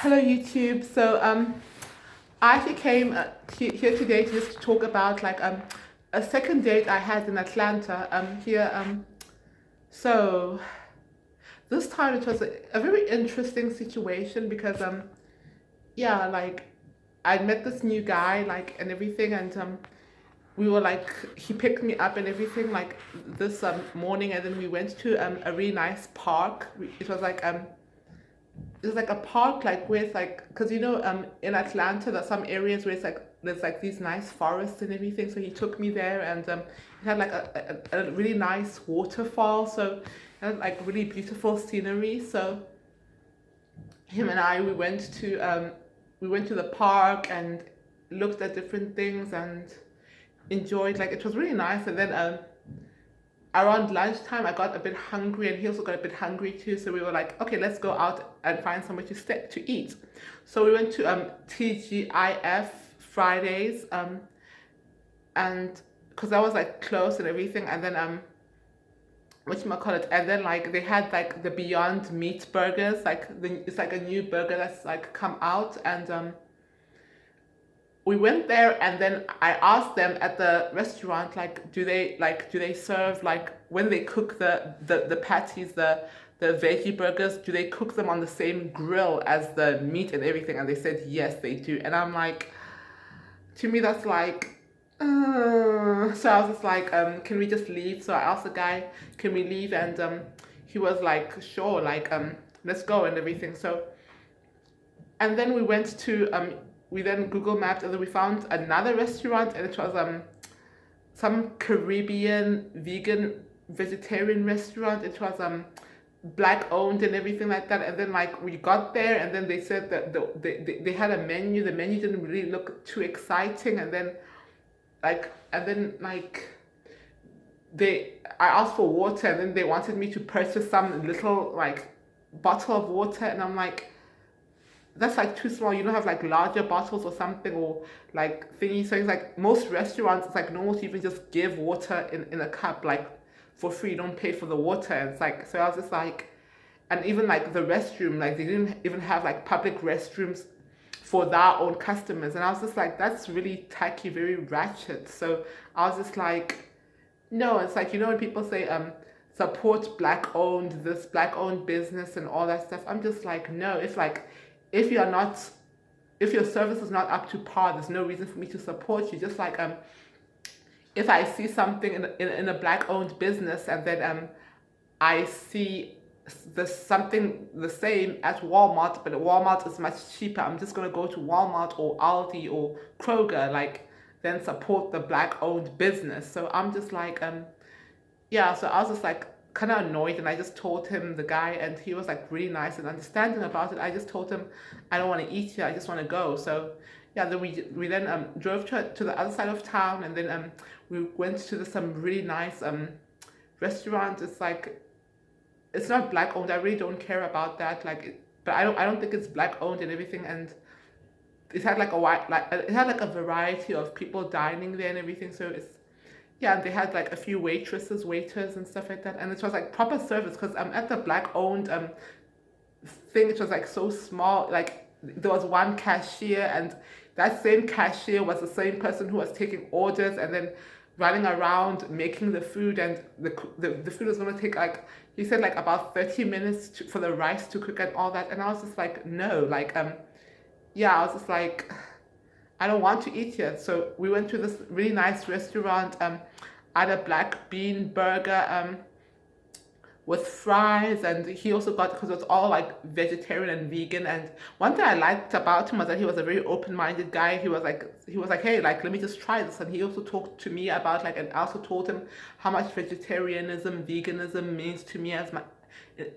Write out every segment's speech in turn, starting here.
Hello YouTube. I actually came here today to just talk about a second date I had in Atlanta. So this time it was a very interesting situation because yeah like I met this new guy and everything, and we were he picked me up and everything this morning, and then we went to a really nice park. It was like a park where it's because in Atlanta there's some areas where there's these nice forests and everything. So he took me there, and it had a really nice waterfall. So it had really beautiful scenery. So him and I, we went to the park and looked at different things and enjoyed, it was really nice. And then around lunchtime I got a bit hungry, and he also got a bit hungry too. So we were like, okay, let's go out and find somewhere to eat. So we went to TGIF Fridays, and because I was close and everything. And then and then they had the Beyond Meat burgers. It's like a new burger that's come out. And we went there, and then I asked them at the restaurant, do they serve, when they cook the patties, the veggie burgers, do they cook them on the same grill as the meat and everything? And they said yes, they do. And I'm like, to me that's so I was just can we just leave? So I asked the guy, can we leave? And he was like, sure, let's go and everything. So and then we then Google mapped, and then we found another restaurant, and it was some Caribbean vegan vegetarian restaurant. It was black owned and everything like that. And then we got there, and then they said that they had a menu. The menu didn't really look too exciting. And then they I asked for water, and then they wanted me to purchase some little bottle of water. And I'm like, that's too small. You don't have larger bottles or something, or thingy. So it's most restaurants, it's normal to even just give water in a cup for free. You don't pay for the water. And it's so I was just and even the restroom, they didn't even have public restrooms for their own customers. And I was just that's really tacky, very ratchet. So I was just no. It's when people say support black owned this, black owned business and all that stuff. I'm just no. It's if you're not, if your service is not up to par, there's no reason for me to support you. Just if I see something in a black owned business, and then I see something the same at Walmart, but Walmart is much cheaper, I'm just gonna go to Walmart or Aldi or Kroger, then support the black owned business. So I'm just yeah. So I was just kind of annoyed, and I just told him, the guy, and he was really nice and understanding about it. I just told him, I don't want to eat here, I just want to go. So yeah, then we then drove to the other side of town, and then we went to some really nice restaurant. It's not black owned. I really don't care about that. But I don't think it's black owned and everything. And it had it had a variety of people dining there and everything. So it's yeah. And they had a few waitresses, waiters, and stuff like that. And it was proper service, because at the black owned thing, it was so small. There was one cashier, and that same cashier was the same person who was taking orders and then running around making the food. And the food was going to take he said about 30 minutes for the rice to cook and all that. And I was just no. Yeah, I was just I don't want to eat here. So we went to this really nice restaurant. I had a black bean burger with fries, and he also got, because it was all vegetarian and vegan. And one thing I liked about him was that he was a very open-minded guy. He was hey, let me just try this. And he also talked to me about and I also told him how much vegetarianism, veganism means to me, as my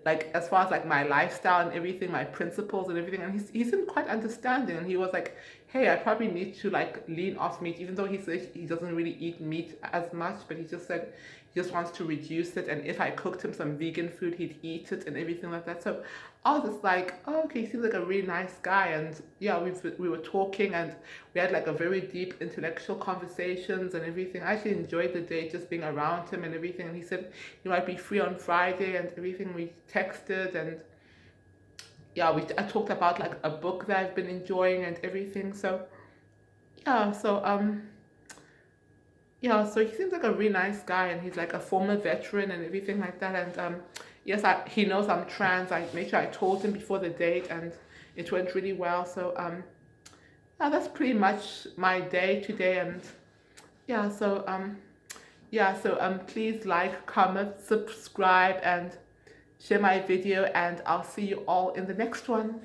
as far as my lifestyle and everything, my principles and everything. And he seemed quite understanding, and he was hey, I probably need to lean off meat, even though he says he doesn't really eat meat as much. But he just said he just wants to reduce it, and if I cooked him some vegan food, he'd eat it and everything like that. So I was just oh, okay, he seems like a really nice guy. And yeah, we were talking, and we had a very deep intellectual conversations and everything. I actually enjoyed the day, just being around him and everything. And he said he might be free on Friday and everything. We texted, and yeah, I talked about like a book that I've been enjoying and everything. So yeah, so he seems like a really nice guy, and he's like a former veteran and everything like that. And yes, he knows I'm trans. I made sure I told him before the date, and it went really well. So yeah, that's pretty much my day today. And yeah, please like, comment, subscribe, and share my video, and I'll see you all in the next one.